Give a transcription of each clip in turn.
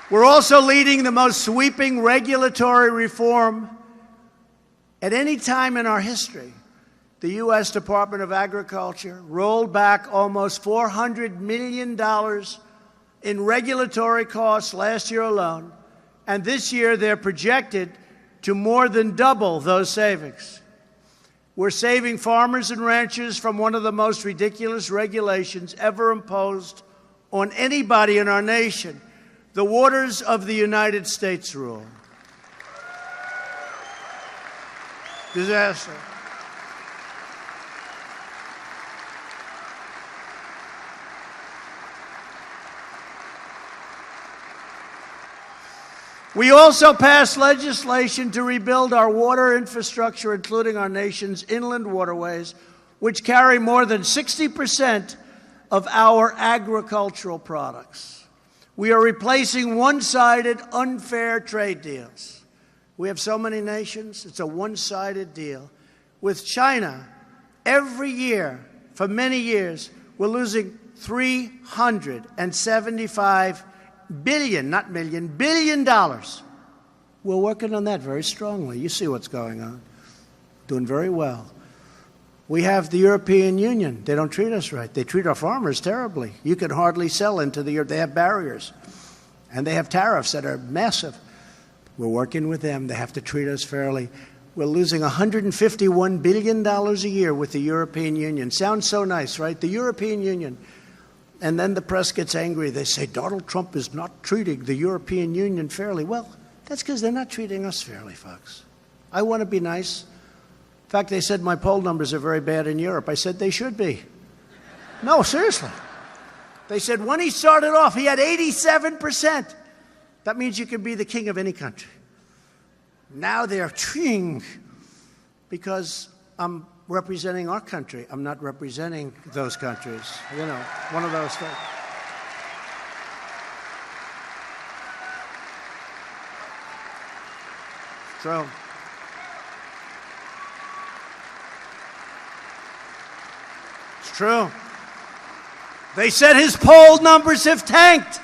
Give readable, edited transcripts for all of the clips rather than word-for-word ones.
We're also leading the most sweeping regulatory reform at any time in our history. The U.S. Department of Agriculture rolled back almost $400 million in regulatory costs last year alone, and this year they're projected to more than double those savings. We're saving farmers and ranchers from one of the most ridiculous regulations ever imposed on anybody in our nation, the Waters of the United States rule. Disaster. We also passed legislation to rebuild our water infrastructure, including our nation's inland waterways, which carry more than 60% of our agricultural products. We are replacing one-sided, unfair trade deals. We have so many nations, it's a one-sided deal. With China, every year, for many years, we're losing $375 billion, not million, billion dollars. We're working on that very strongly. You see what's going on. Doing very well. We have the European Union. They don't treat us right. They treat our farmers terribly. You can hardly sell into the Europe. They have barriers. And they have tariffs that are massive. We're working with them. They have to treat us fairly. We're losing $151 billion a year with the European Union. Sounds so nice, right? The European Union. And then the press gets angry. They say, Donald Trump is not treating the European Union fairly. Well, that's because they're not treating us fairly, folks. I want to be nice. In fact, they said my poll numbers are very bad in Europe. I said they should be. No, seriously. They said when he started off, he had 87%. That means you can be the king of any country. Now they're ching because I'm representing our country. I'm not representing those countries. You know, one of those things. True. It's true. They said his poll numbers have tanked.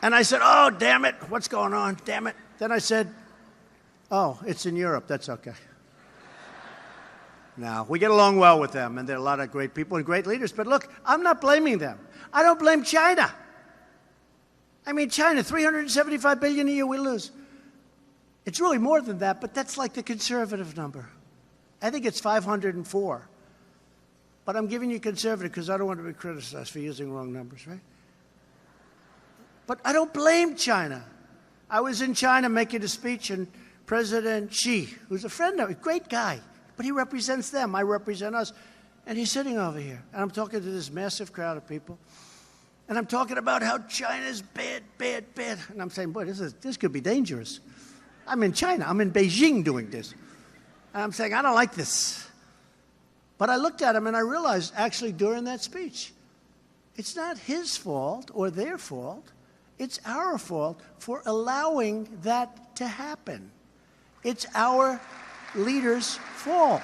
And I said, oh, damn it. What's going on? Damn it. Then I said, oh, it's in Europe. That's okay. Now, we get along well with them, and there are a lot of great people and great leaders. But look, I'm not blaming them. I don't blame China. I mean, China, $375 billion a year we lose. It's really more than that, but that's like the conservative number. I think it's 504. But I'm giving you conservative because I don't want to be criticized for using wrong numbers, right? But I don't blame China. I was in China making a speech, and President Xi, who's a friend of me, great guy, but he represents them. I represent us. And he's sitting over here, and I'm talking to this massive crowd of people. And I'm talking about how China's bad, bad, bad. And I'm saying, boy, this could be dangerous. I'm in China. I'm in Beijing doing this. And I'm saying, I don't like this. But I looked at him, and I realized, actually, during that speech, it's not his fault or their fault. It's our fault for allowing that to happen. It's our leaders' fault.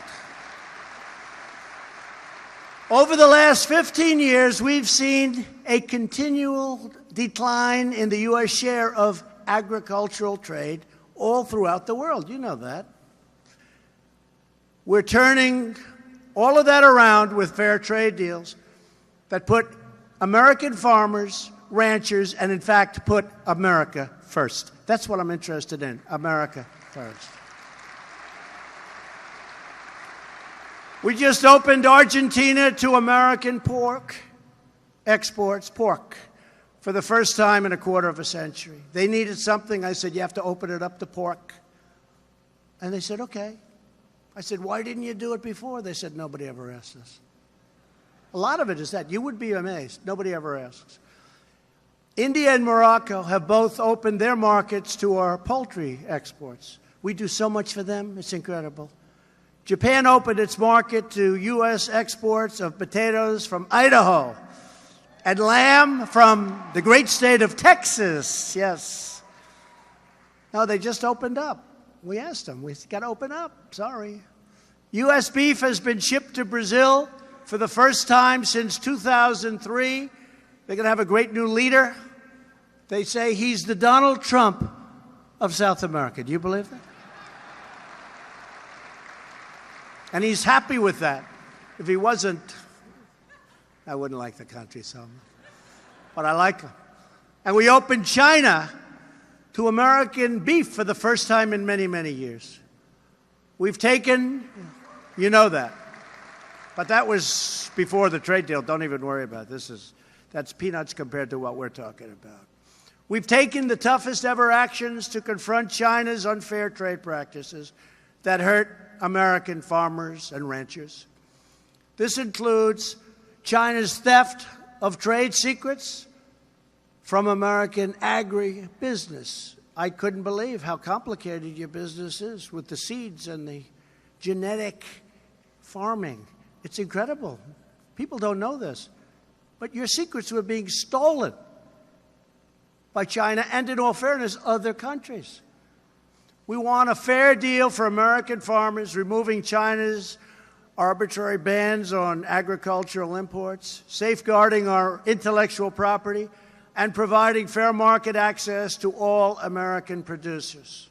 Over the last 15 years, we've seen a continual decline in the U.S. share of agricultural trade all throughout the world. You know that. We're turning all of that around with fair trade deals that put American farmers, ranchers, and in fact put America first. That's what I'm interested in, America first. We just opened Argentina to American pork exports, pork, for the first time in a quarter of a century. They needed something. I said, you have to open it up to pork. And they said, okay. I said, why didn't you do it before? They said, nobody ever asked us. A lot of it is that. You would be amazed. Nobody ever asks. India and Morocco have both opened their markets to our poultry exports. We do so much for them. It's incredible. Japan opened its market to U.S. exports of potatoes from Idaho and lamb from the great state of Texas. Yes. No, they just opened up. We asked them. We got to open up. Sorry. U.S. beef has been shipped to Brazil for the first time since 2003. They're going to have a great new leader. They say he's the Donald Trump of South America. Do you believe that? And he's happy with that. If he wasn't, I wouldn't like the country so much. But I like him. And we opened China to American beef for the first time in many, many years. We've taken, you know that. But that was before the trade deal. Don't even worry about it. That's peanuts compared to what we're talking about. We've taken the toughest ever actions to confront China's unfair trade practices that hurt American farmers and ranchers. This includes China's theft of trade secrets from American agribusiness. I couldn't believe how complicated your business is with the seeds and the genetic farming. It's incredible. People don't know this. But your secrets were being stolen by China and, in all fairness, other countries. We want a fair deal for American farmers, removing China's arbitrary bans on agricultural imports, safeguarding our intellectual property, and providing fair market access to all American producers.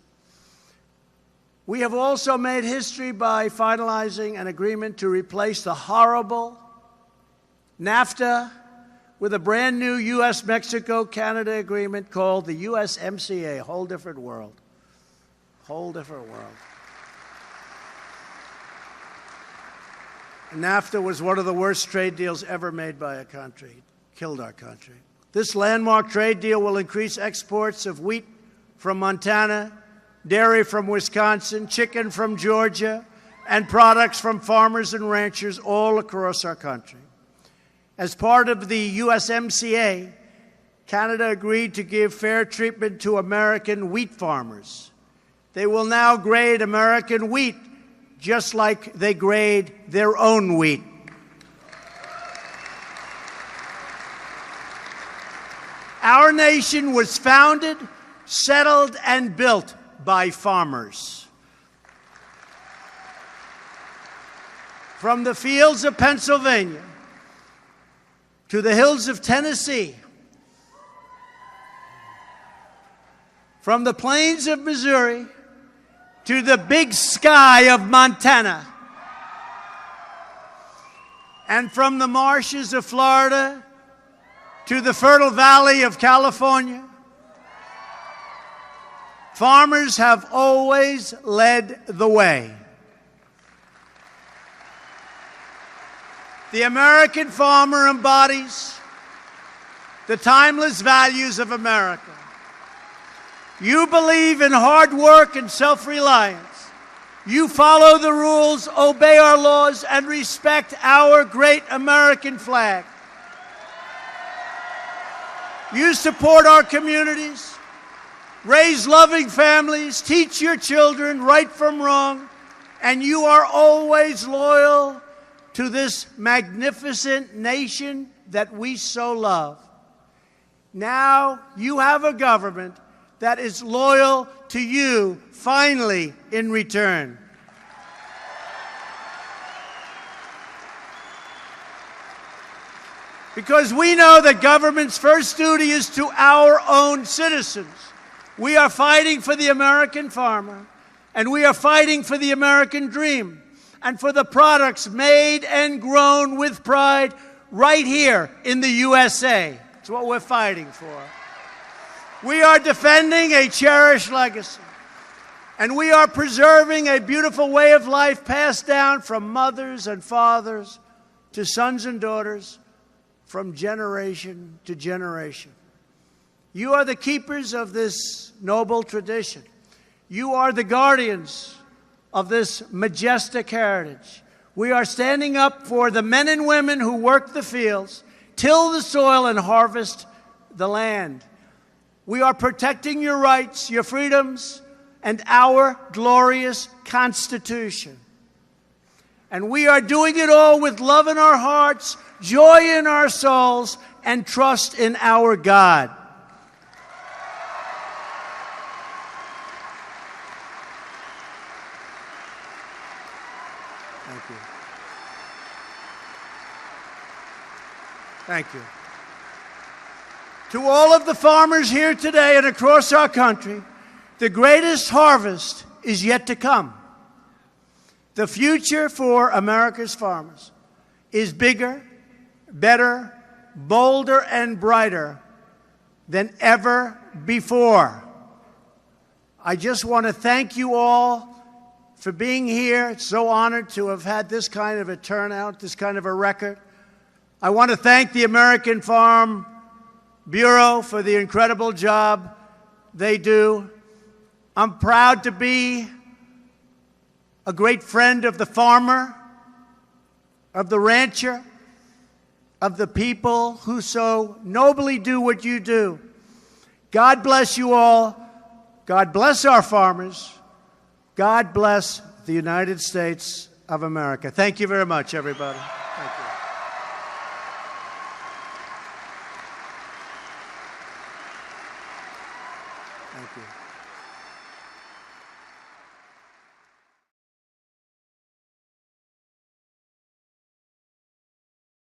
We have also made history by finalizing an agreement to replace the horrible NAFTA with a brand new U.S.-Mexico-Canada agreement called the USMCA, a whole different world. Whole different world. NAFTA was one of the worst trade deals ever made by a country. Killed our country. This landmark trade deal will increase exports of wheat from Montana, dairy from Wisconsin, chicken from Georgia, and products from farmers and ranchers all across our country. As part of the USMCA, Canada agreed to give fair treatment to American wheat farmers. They will now grade American wheat just like they grade their own wheat. Our nation was founded, settled, and built by farmers. From the fields of Pennsylvania to the hills of Tennessee, from the plains of Missouri to the big sky of Montana, and from the marshes of Florida to the fertile valley of California, farmers have always led the way. The American farmer embodies the timeless values of America. You believe in hard work and self-reliance. You follow the rules, obey our laws, and respect our great American flag. You support our communities, raise loving families, teach your children right from wrong, and you are always loyal to this magnificent nation that we so love. Now you have a government that is loyal to you, finally, in return. Because we know that government's first duty is to our own citizens. We are fighting for the American farmer, and we are fighting for the American dream, and for the products made and grown with pride right here in the USA. It's what we're fighting for. We are defending a cherished legacy, and we are preserving a beautiful way of life passed down from mothers and fathers to sons and daughters, from generation to generation. You are the keepers of this noble tradition. You are the guardians of this majestic heritage. We are standing up for the men and women who work the fields, till the soil, and harvest the land. We are protecting your rights, your freedoms, and our glorious Constitution. And we are doing it all with love in our hearts, joy in our souls, and trust in our God. Thank you. Thank you. To all of the farmers here today and across our country, the greatest harvest is yet to come. The future for America's farmers is bigger, better, bolder, and brighter than ever before. I just want to thank you all for being here. It's so honored to have had this kind of a turnout, this kind of a record. I want to thank the American Farm Bureau for the incredible job they do. I'm proud to be a great friend of the farmer, of the rancher, of the people who so nobly do what you do. God bless you all. God bless our farmers. God bless the United States of America. Thank you very much, everybody. Thank you. Thank you.